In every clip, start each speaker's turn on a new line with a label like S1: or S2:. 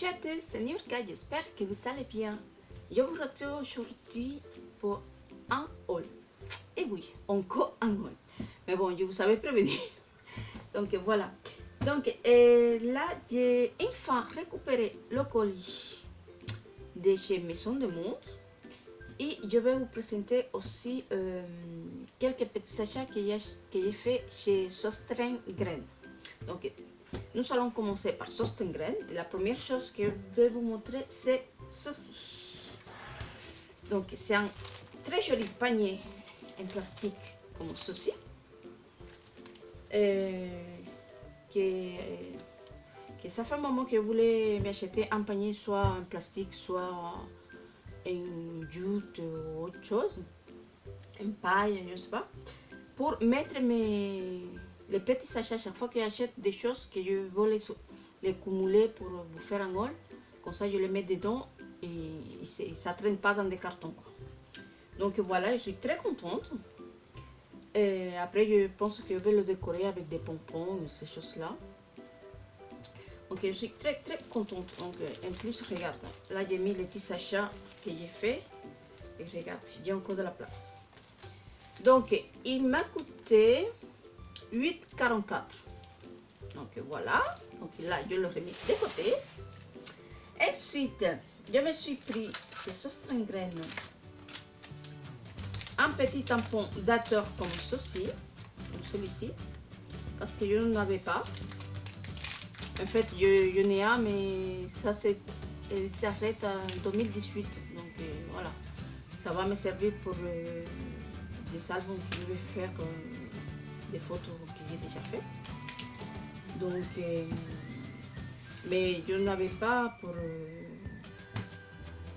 S1: Bonjour à tous, c'est Niurka, j'espère que vous allez bien. Je vous retrouve aujourd'hui pour un haul. Et oui, encore un haul. Mais bon, je vous avais prévenu. Donc voilà. Donc là, j'ai enfin récupéré le colis de chez Maison de Monde. Et je vais vous présenter aussi quelques petits achats que j'ai fait chez Sostengren. Donc, nous allons commencer par Sostengren. La première chose que je vais vous montrer, c'est ceci. Donc, c'est un très joli panier en plastique comme ceci. Que ça fait un moment que je voulais m'acheter un panier soit en plastique, soit en jute ou autre chose, en paille, je ne sais pas, pour mettre les petits achats chaque fois que j'achète des choses que je veux les cumuler pour vous faire un haul. Comme ça, je les mets dedans et ça ne traîne pas dans des cartons, quoi. Donc voilà, je suis très contente. Et après, je pense que je vais le décorer avec des pompons ou ces choses-là. Donc je suis très contente. Donc en plus, regarde, là j'ai mis les petits achats que j'ai fait. Et regarde, j'ai encore de la place. Donc il m'a coûté 8,44. Donc voilà. Donc là, je le remets de côté. Ensuite, je me suis pris chez Sostengren un petit tampon dateur comme ceci, comme celui-ci, parce que je n'en avais pas. En fait, je n'ai un, mais ça s'arrête en 2018. Donc voilà, ça va me servir pour des albums que je vais faire, des photos que j'ai déjà fait. Donc, mais je n'avais pas pour...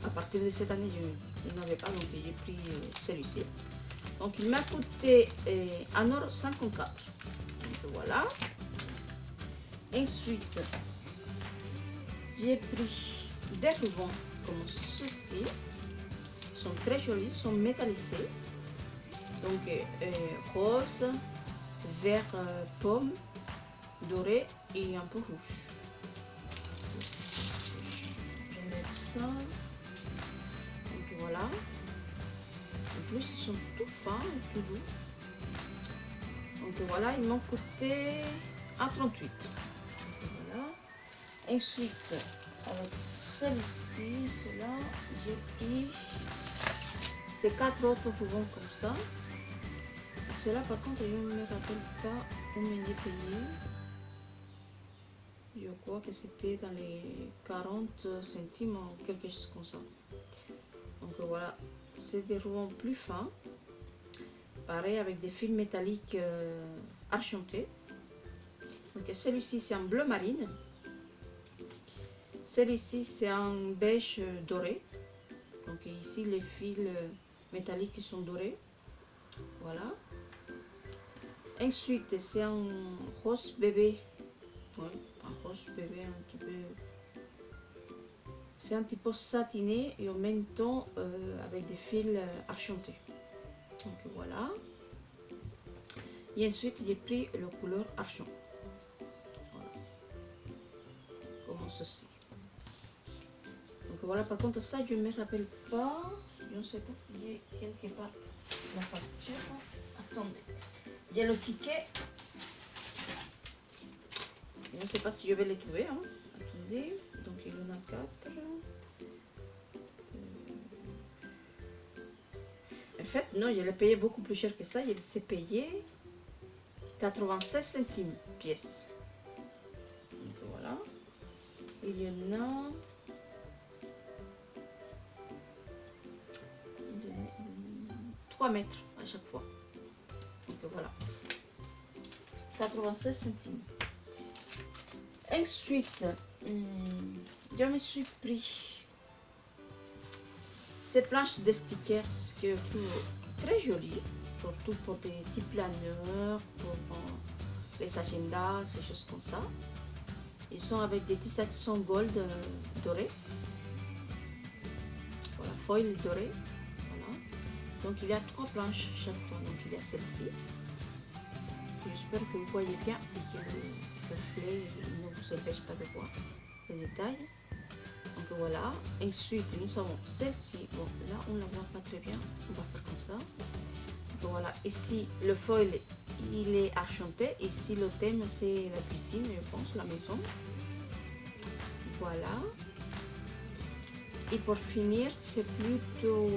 S1: à partir de cette année, je n'avais pas, donc j'ai pris celui-ci. Donc il m'a coûté 1,54 €. Donc voilà. Ensuite, j'ai pris des rubans comme ceci. Ils sont très jolis, ils sont métallisés. Donc rose, vert pomme, doré et un peu rouge. Je vais mettre ça. Donc voilà. En plus, ils sont tout fins et tout doux. Donc voilà, ils m'ont coûté 1,38 €. Voilà. Ensuite, avec celui-ci, cela, j'ai pris ces 4 autres rubans comme ça. Cela, par contre, je ne me rappelle pas combien j'ai payé. Je crois que c'était dans les 40 centimes ou quelque chose comme ça. Donc voilà, c'est des rubans plus fins. Pareil avec des fils métalliques argentés. Donc celui-ci c'est en bleu marine. Celui-ci c'est en beige doré. Donc ici les fils métalliques sont dorés. Voilà. Ensuite c'est en rose bébé. Ouais, un rose bébé un petit peu. C'est un petit peu satiné et en même temps avec des fils argentés. Donc voilà. Et ensuite j'ai pris la couleur argent. Voilà. Comme ceci. Donc voilà, par contre ça je ne me rappelle pas. Je ne sais pas si j'ai quelque part la facture. Attendez. J'ai le ticket. Je ne sais pas si je vais les trouver. Hein. Attendez. Donc il y en a 4. En fait, non, je l'ai payé beaucoup plus cher que ça. Il s'est payé 96 centimes pièce. Donc voilà. Il y en a 3 mètres à chaque fois. Donc voilà. 96 centimes. Ensuite, je me suis pris ces planches de stickers que je trouve très jolies, surtout pour des petits planeurs, pour les agendas, ces choses comme ça. Ils sont avec des petits accents gold dorés. Voilà, foil doré. Voilà. Donc il y a 3 planches chaque fois. Donc il y a celle-ci. J'espère que vous voyez bien et que le reflet ne vous empêche pas de voir les détails. Donc voilà. Ensuite, nous avons celle-ci. Bon, là, on ne la voit pas très bien. On va faire comme ça. Donc voilà. Ici, le foil, il est argenté. Ici, le thème, c'est la cuisine, je pense, la maison. Voilà. Et pour finir, c'est plutôt...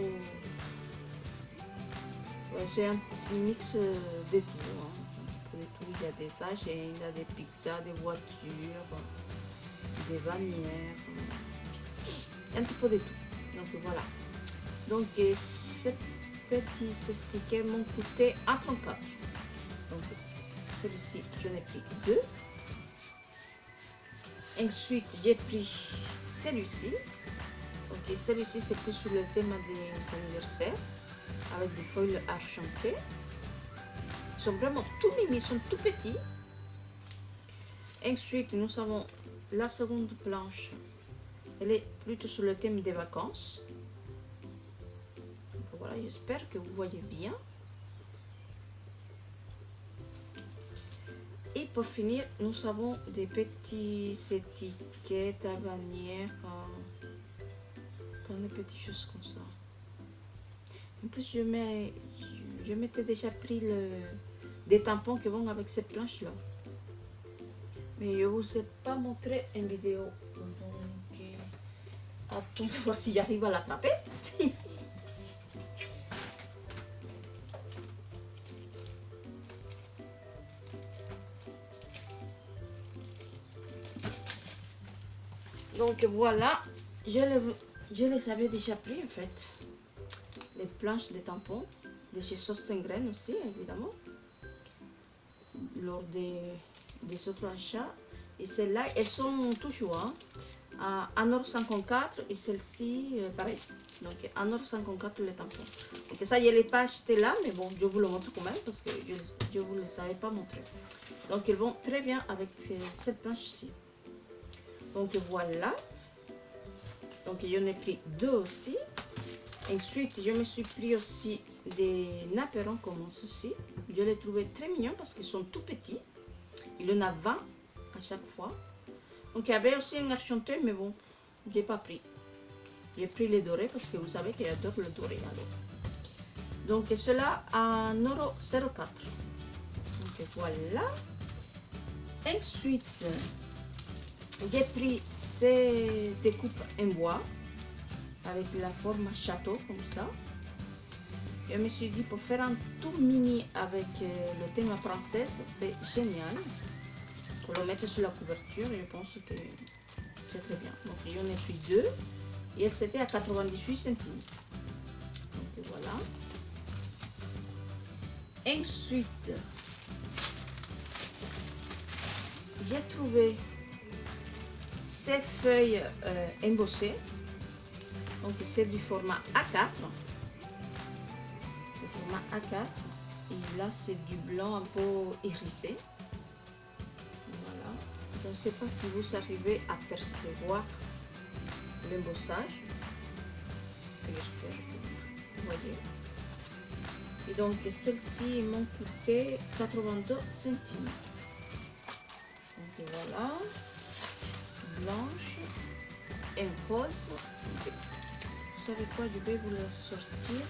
S1: c'est un mix de tout. Hein. De tout. Il y a des AGN, il y a des pizzas, des voitures, des bannières, un petit peu de tout. Donc voilà. Donc ces petits stickers m'ont coûté 1,34. Donc celui-ci, j'en ai pris 2. Ensuite, j'ai pris celui-ci. Ok, celui-ci, c'est plus sur le thème des anniversaires, avec des feuilles argentées. Ils sont vraiment tout mimi, ils sont tout petits. Ensuite, nous avons la seconde planche. Elle est plutôt sur le thème des vacances. Donc voilà, j'espère que vous voyez bien. Et pour finir, nous avons des petites étiquettes à bannière. Plein de petites choses comme ça. En plus, je m'étais déjà pris des tampons qui vont avec cette planche-là. Mais je ne vous ai pas montré une vidéo. Donc, attendez voir si j'arrive à l'attraper. Donc voilà, je les avais déjà pris en fait. Les planches de tampons, de chez Sauce Graines aussi évidemment. Lors des autres achats. Et celles-là, elles sont toujours à 1,54 € et celle-ci, pareil. Donc 1,54 € les tampons. Donc ça, je ne l'ai pas acheté là, mais bon, je vous le montre quand même parce que je ne vous le savais pas montrer. Donc ils vont très bien avec cette planche-ci. Donc voilà. Donc j'en ai pris 2 aussi. Ensuite, je me suis pris aussi des napperons comme ceci. Je les trouvais très mignons parce qu'ils sont tout petits. Il y en a 20 à chaque fois. Donc il y avait aussi un argenté, mais bon, je n'ai pas pris. J'ai pris les dorés parce que vous savez que j'adore le doré. Alors. Donc cela à 1,04 €. Donc voilà. Ensuite, j'ai pris ces découpes en bois avec la forme château comme ça. Je me suis dit pour faire un tout mini avec le thème princesse, c'est génial. Pour le mettre sur la couverture, je pense que c'est très bien. Donc j'en ai pris 2 et elles étaient à 98 centimes. Donc voilà. Ensuite, j'ai trouvé ces feuilles embossées. Donc c'est du format A4. Le format A4. Et là c'est du blanc un peu irisé. Voilà. Je ne sais pas si vous arrivez à percevoir l'embossage. J'espère que vous voyez. Et donc celles-ci m'ont coûté 82 centimes. Donc voilà. Blanche et rose. Vous savez quoi, je vais vous la sortir.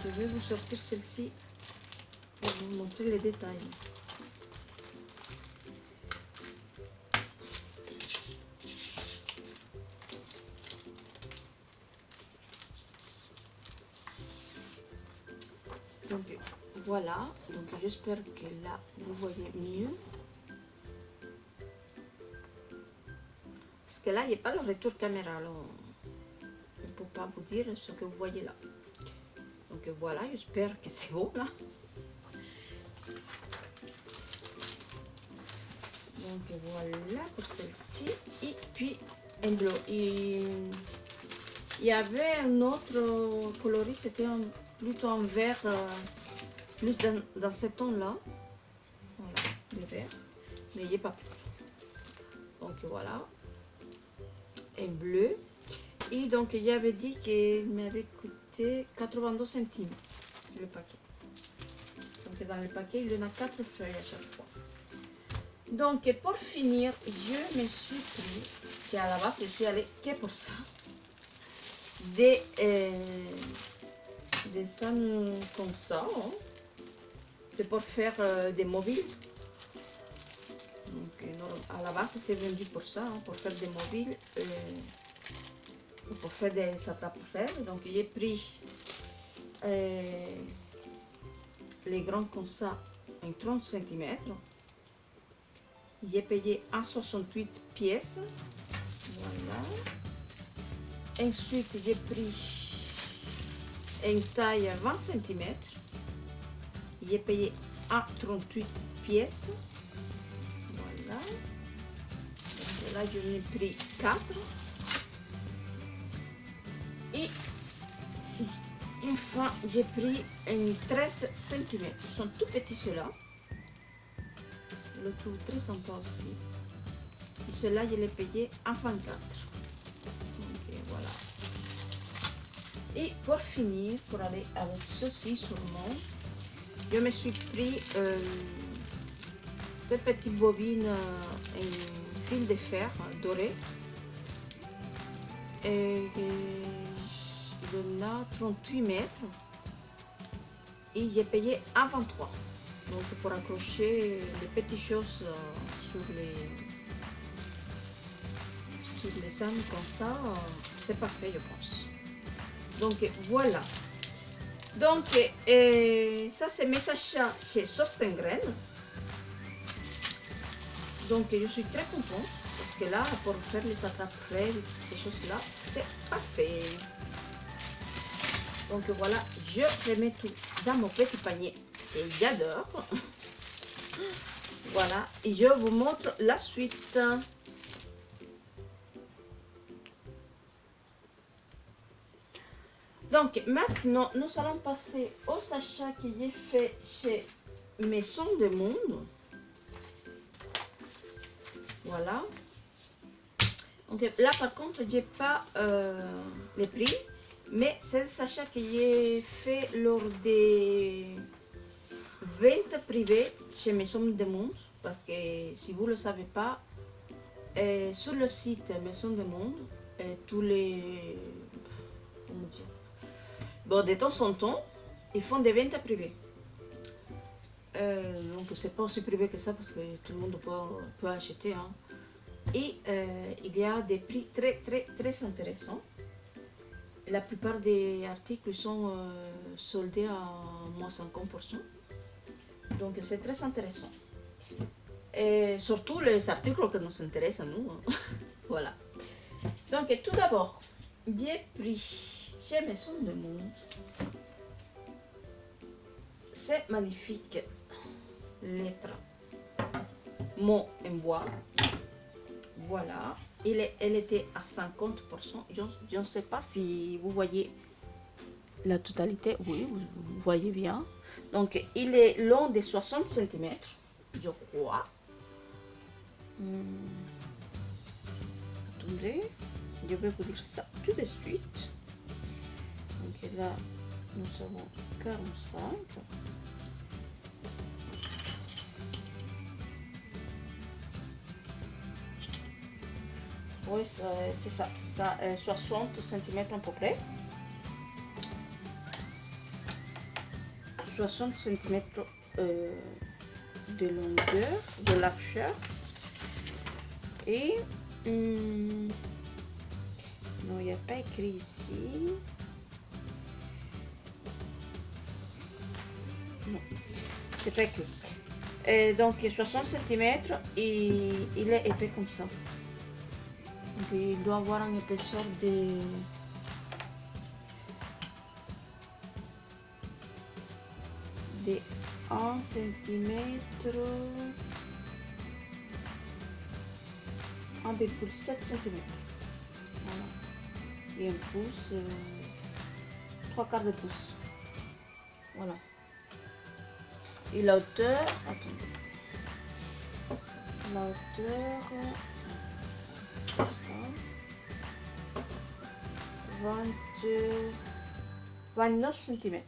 S1: Je vais vous sortir celle-ci pour vous montrer les détails. Donc voilà, donc j'espère que là vous voyez mieux. Parce que là il n'y a pas le retour caméra, alors je ne peux pas vous dire ce que vous voyez là. Donc voilà, j'espère que c'est bon là. Donc voilà pour celle-ci. Et puis un bleu. Il y avait un autre coloris, c'était plutôt un vert, plus dans ce ton là. Voilà, le vert. Mais il n'y a pas plus. Donc voilà. Un bleu. Et donc il avait dit qu'il m'avait coûté 82 centimes le paquet. Donc dans le paquet, il y en a 4 feuilles à chaque fois. Donc pour finir, je me suis pris, qu'à la base je suis allée que pour ça, des dessins comme ça. Hein. C'est pour faire des mobiles. Donc à la base c'est vendu pour ça, hein, pour faire des mobiles, pour faire des attrape-rêves. Donc j'ai pris les grands comme ça, en 30 cm. J'ai payé à 68 pièces. Voilà. Ensuite, j'ai pris une taille 20 cm. J'ai payé à 38 pièces. Voilà. Donc là, je n'ai pris 4. Et enfin, j'ai pris une 13 cm. Ils sont tout petits ceux-là. Le tout très sympa aussi. Et ceux-là, je l'ai payé à 24. Donc voilà. Et pour finir, pour aller avec ceci sûrement, je me suis pris cette petite bobine en fil de fer doré. Et il en a 38 mètres. Et j'ai payé à 23. Donc pour accrocher les petites choses sur les âmes comme ça, c'est parfait je pense. Donc voilà. Donc ça c'est mes achats chez Sostengren. Donc je suis très contente parce que là pour faire les attrape-rêves, ces choses là, c'est parfait. Donc voilà, je remets tout dans mon petit panier. Et j'adore. Voilà, et je vous montre la suite. Donc maintenant, nous allons passer aux achats que j'ai fait chez Maison du Monde. Voilà. Donc là par contre, j'ai pas les prix, mais c'est des achats que j'ai fait lors des vente privée chez Maison du Monde, parce que si vous ne le savez pas, sur le site Maison du Monde, tous les... comment dire, bon, de temps en temps, ils font des ventes privées. Donc c'est pas aussi privé que ça parce que tout le monde peut acheter. Hein. Et il y a des prix très intéressants. La plupart des articles sont soldés à moins 50%. Donc c'est très intéressant. Et surtout les articles qui nous intéressent à nous. Hein. Voilà. Donc tout d'abord, j'ai pris chez Maison du Monde ces magnifiques lettres mots en bois. Voilà. Elle était à 50%. Je ne sais pas si vous voyez la totalité. Oui, vous voyez bien. Donc, il est long de 60 cm, je crois. Attendez, je vais vous dire ça tout de suite. Donc là, nous avons 45. Oui, c'est ça, 60 cm à peu près. 60 cm de longueur, de largeur. Et non, il n'y a pas écrit ici. Non, c'est pas écrit. Et donc 60 cm et il est épais comme ça. Donc, il doit avoir une épaisseur de 1 cm, 1,7 cm. Voilà. Et un pouce, 3/4 de pouce. Voilà. Et la hauteur, attendez. La hauteur, ça, 29 cm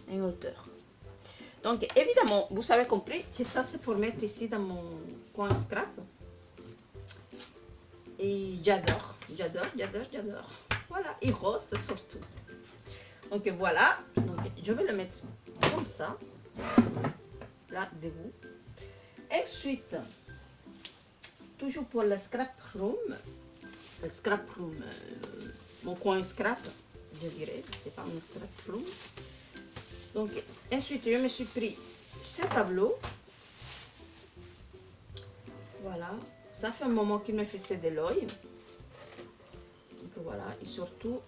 S1: en hauteur. Donc évidemment, vous avez compris que ça c'est pour mettre ici dans mon coin scrap. Et j'adore, j'adore, j'adore, j'adore. Voilà, et rose surtout. Donc voilà, donc je vais le mettre comme ça, là debout. Ensuite, toujours pour le scrap room, mon coin scrap, je dirais, c'est pas un scrap room. Donc ensuite, je me suis pris ce tableau. Voilà, ça fait un moment qu'il me faisait de l'œil. Donc voilà, et surtout,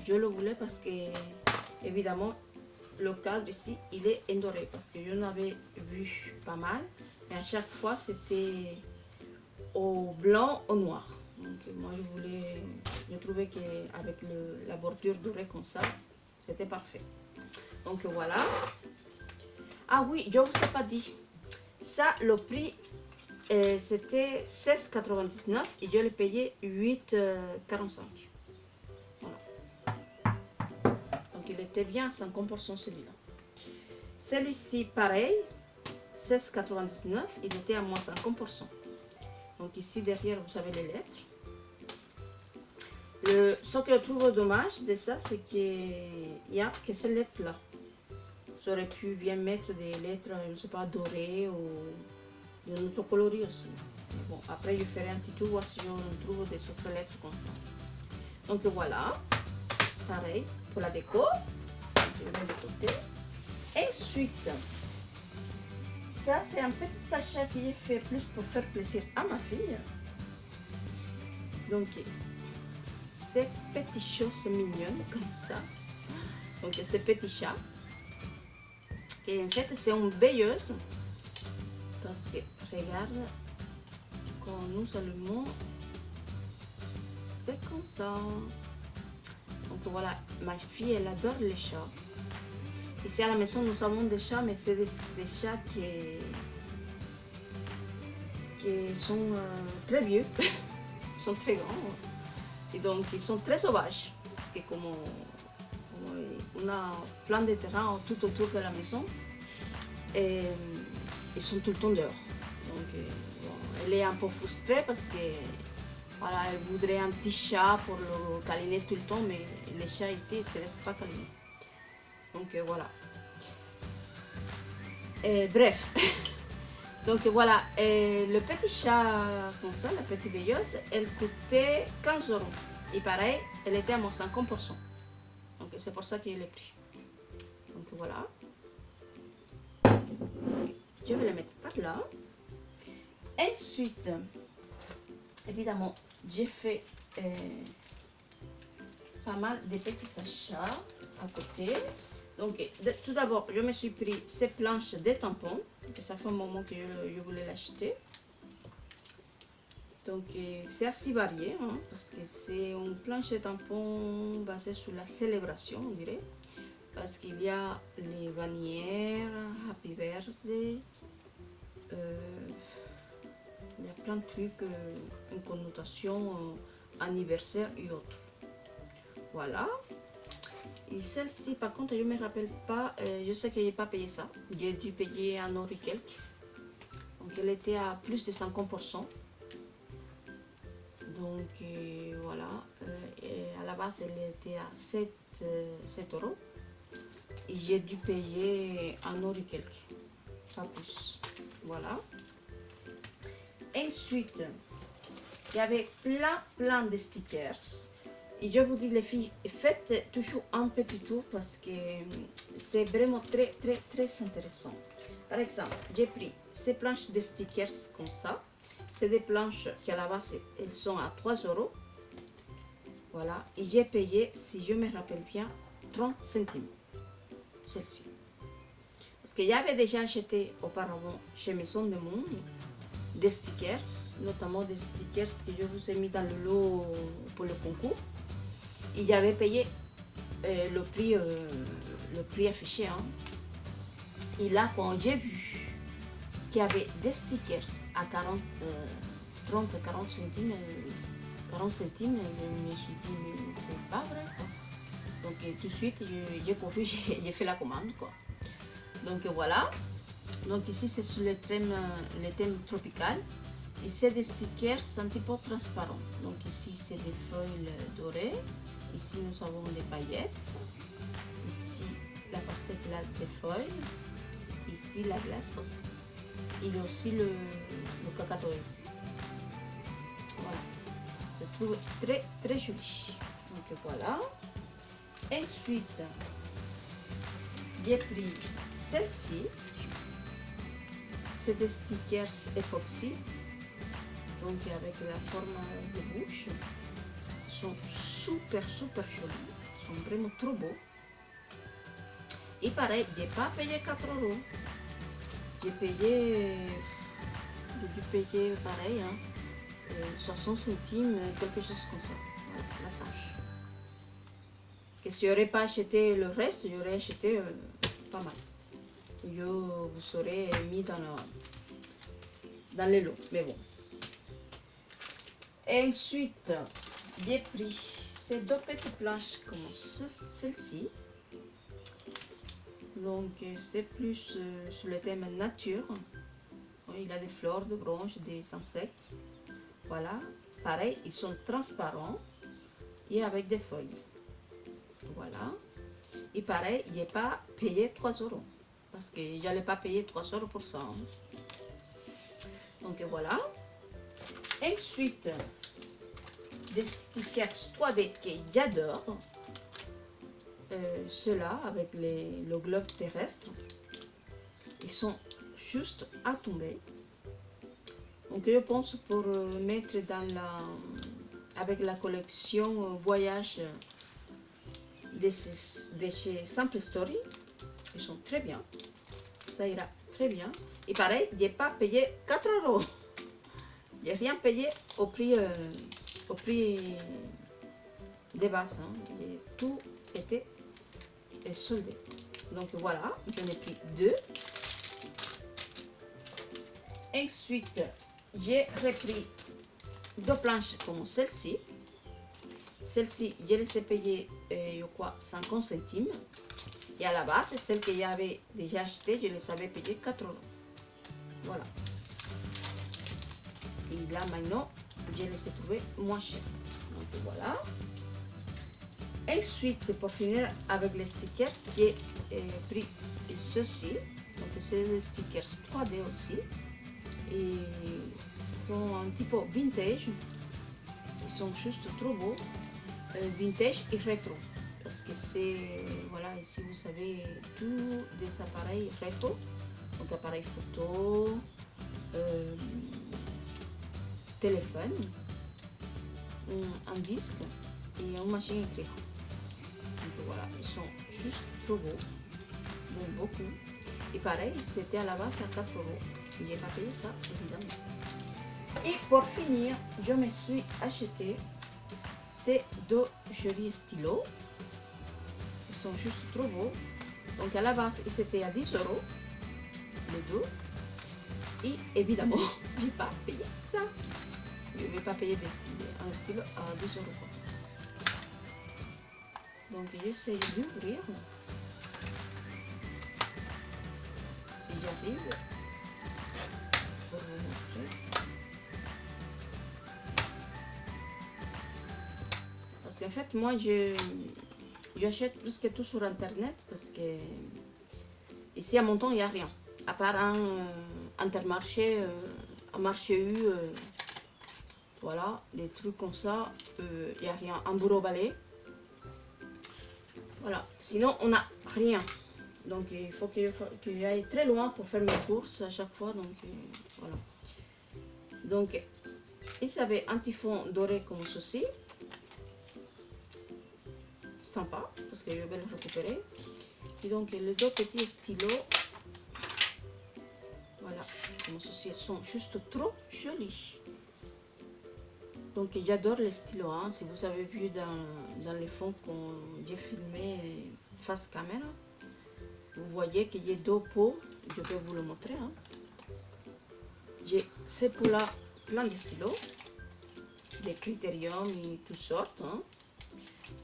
S1: je le voulais parce que, évidemment, le cadre ici, il est endoré parce que je n'avais vu pas mal. Et à chaque fois, c'était au blanc, au noir. Donc moi, je trouvais qu'avec la bordure dorée comme ça, c'était parfait. Donc voilà. Ah oui, je ne vous ai pas dit. Ça, le prix, c'était 16,99 et je l'ai payé 8,45. Voilà. Donc il était bien à 50% celui-là. Celui-ci, pareil, 16,99, il était à moins 50%. Donc ici derrière, vous avez les lettres. Ce que je trouve dommage de ça, c'est qu'il n'y a que ces lettres-là. J'aurais pu bien mettre des lettres, je ne sais pas, dorées ou d'un autre coloris aussi. Bon, après, je ferai un petit tour, voir si je trouve des autres lettres comme ça. Donc voilà, pareil, pour la déco, je mets de côté. Ensuite, ça, c'est un petit achat que j'ai fait plus pour faire plaisir à ma fille. Donc, ces petites choses mignonnes comme ça. Donc, ces petits chats. Et en fait, c'est une veilleuse. Parce que, regarde, quand nous allumons, c'est comme ça. Donc voilà, ma fille, elle adore les chats. Ici à la maison, nous avons des chats, mais c'est des chats qui sont très vieux. Ils sont très grands. Et donc, ils sont très sauvages. Parce que comme on a plein de terrain tout autour de la maison, et ils sont tout le temps dehors. Donc, bon, elle est un peu frustrée parce que voilà, elle voudrait un petit chat pour le câliner tout le temps, mais les chats ici, ils ne se laissent pas câliner. Donc voilà. Bref. Donc voilà, le petit chat comme ça, la petite veilleuse, elle coûtait 15 €. Et pareil, elle était à moins 50%. Donc c'est pour ça qu'il est pris. Donc voilà. Je vais la mettre par là. Ensuite, évidemment, j'ai fait pas mal de petits achats à côté. Donc, tout d'abord, je me suis pris ces planches de tampons. Ça fait un moment que je voulais l'acheter. Donc, c'est assez varié, hein, parce que c'est une planche de tampons basée sur la célébration, on dirait. Parce qu'il y a les bannières, Happy Birthday, il y a plein de trucs, une connotation anniversaire et autres. Voilà. Et celle-ci, par contre, je ne me rappelle pas, je sais que je n'ai pas payé ça. J'ai dû payer 1 € et quelques. Donc, elle était à plus de 50%. Donc, voilà. À la base, elle était à 7 €. Et j'ai dû payer 1 € et quelques. Pas plus. Voilà. Ensuite, il y avait plein de stickers. Et je vous dis les filles, faites toujours un petit tour parce que c'est vraiment très intéressant. Par exemple, j'ai pris ces planches de stickers comme ça. C'est des planches qui à la base elles sont à 3 €. Voilà, et j'ai payé, si je me rappelle bien, 30 centimes. Celle-ci. Parce que j'avais déjà acheté auparavant chez Maison de Monde des stickers, notamment des stickers que je vous ai mis dans le lot pour le concours. Et j'avais payé le prix affiché. Hein. Et là, quand j'ai vu qu'il y avait des stickers à 40 centimes, 40 centimes, je me suis dit, mais c'est pas vrai. Quoi. Donc tout de suite, j'ai couru, j'ai fait la commande. Quoi. Donc voilà. Donc ici c'est sur le thème tropical. Et c'est des stickers un petit peu transparents. Donc ici c'est des feuilles dorées. Ici nous avons des paillettes. Ici la pastèque là des feuilles. Ici la glace aussi. Il y a aussi le cacao ici. Voilà. Je trouve très très joli. Donc voilà. Ensuite, j'ai pris celle-ci. C'est des stickers époxy. Donc avec la forme de bouche. Ils sont super jolis. Ils sont vraiment trop beaux. Et pareil, je n'ai pas payé 4 €. J'ai payé, dû payer pareil, hein, 60 centimes, quelque chose comme ça. Voilà, la tâche. Et si j'aurais pas acheté le reste, j'aurais acheté pas mal. Je vous aurais mis dans les lots, mais bon. Et ensuite, j'ai pris ces deux petites planches comme celle-ci. Donc c'est plus sur le thème nature. Il a des fleurs, des branches, des insectes. Voilà. Pareil, ils sont transparents et avec des feuilles. Voilà. Et pareil, je n'ai pas payé 3 € parce que je n'allais pas payer 3 € pour ça. Donc voilà. Ensuite, des stickers 3D que j'adore. Ceux-là avec le globe terrestre. Ils sont juste à tomber. Donc je pense pour mettre avec la collection voyage de chez Simple Story. Ils sont très bien. Ça ira très bien. Et pareil, je n'ai pas payé 4 €. Je n'ai rien payé au prix des bases. Hein. Tout était soldé. Donc voilà, j'en ai pris 2. Ensuite, j'ai repris 2 planches comme celle-ci. Celle-ci, je les ai payées, je crois, 50 centimes. Et à la base, celle que j'avais déjà achetée, je les avais payées 4 €. Voilà. Et là, maintenant, je les ai trouvées moins chères. Donc voilà. Ensuite, pour finir avec les stickers, j'ai pris ceci. Donc c'est des stickers 3D aussi. Et ils sont un petit peu vintage. Ils sont juste trop beaux. Vintage et rétro. Parce que c'est, voilà, ici vous avez tous des appareils rétro. Donc appareil photo, téléphone, un disque et une machine écrite. Donc voilà, ils sont juste trop beaux. J'aime beaucoup. Et pareil, c'était à la base à 4 €. Je n'ai pas payé ça, évidemment. Et pour finir, je me suis acheté ces 2 jolis stylos. Ils sont juste trop beaux. Donc à la base, ils étaient à 10 €, les deux. Et évidemment, je n'ai pas payé ça. Je ne vais pas payer un stylo à 10 €. Donc j'essaie d'ouvrir. Si j'arrive, pour vous montrer. Parce qu'en fait, moi, j'achète plus que tout sur Internet parce que ici à Monton, il n'y a rien. À part un Intermarché, un marché U, voilà, des trucs comme ça, il n'y a rien. Un bureau balai. Voilà, sinon on n'a rien. Donc il faut que j'aille très loin pour faire mes courses à chaque fois. Donc voilà. Donc ils avaient un typhon doré comme ceci. Sympa, parce que je vais le récupérer. Et donc les 2 petits stylos. Voilà, comme ceci, sont juste trop jolis. Donc j'adore les stylos, hein. Si vous avez vu dans les fonds que j'ai filmé face caméra, vous voyez qu'il y a 2 pots, je vais vous le montrer. Hein. J'ai ces pots-là, plein de stylos, des critériums et toutes sortes. Hein.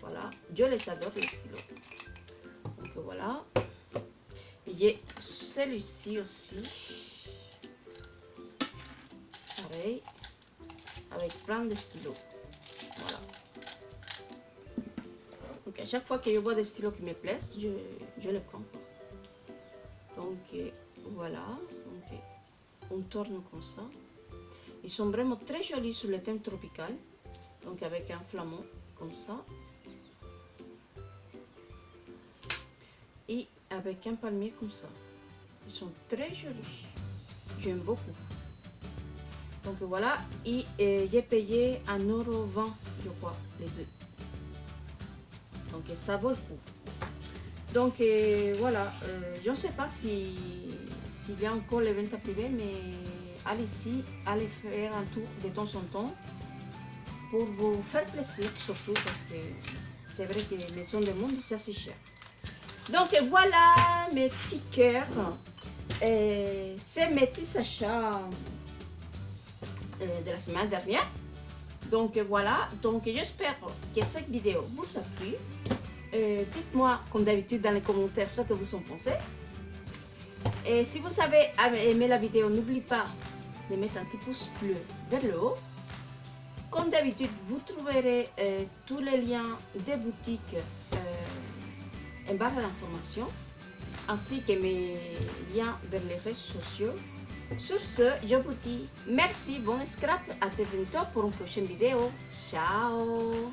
S1: Voilà, je les adore les stylos. Donc voilà, et j'ai celui-ci aussi. Pareil. Avec plein de stylos. Voilà. Donc à chaque fois que je vois des stylos qui me plaisent, je les prends. Donc voilà. Donc, on tourne comme ça. Ils sont vraiment très jolis sur le thème tropical. Donc avec un flamand comme ça. Et avec un palmier comme ça. Ils sont très jolis. J'aime beaucoup. Donc voilà. Et j'ai payé 1,20 €, je crois, les deux. Donc ça vaut le coup. Donc voilà. Je ne sais pas s'il y a encore les ventes privées, mais allez-y, allez faire un tour de temps en temps pour vous faire plaisir, surtout parce que c'est vrai que les maisons de monde, c'est assez cher. Donc voilà mes petits cœurs. C'est mes petits achats de la semaine dernière. Donc voilà. Donc j'espère que cette vidéo vous a plu. Dites-moi comme d'habitude dans les commentaires ce que vous en pensez. Et si vous avez aimé la vidéo, n'oubliez pas de mettre un petit pouce bleu vers le haut. Comme d'habitude, vous trouverez tous les liens des boutiques en barre d'informations, ainsi que mes liens vers les réseaux sociaux. Sur ce, je vous dis merci, bon scrap, à très bientôt pour une prochaine vidéo. Ciao!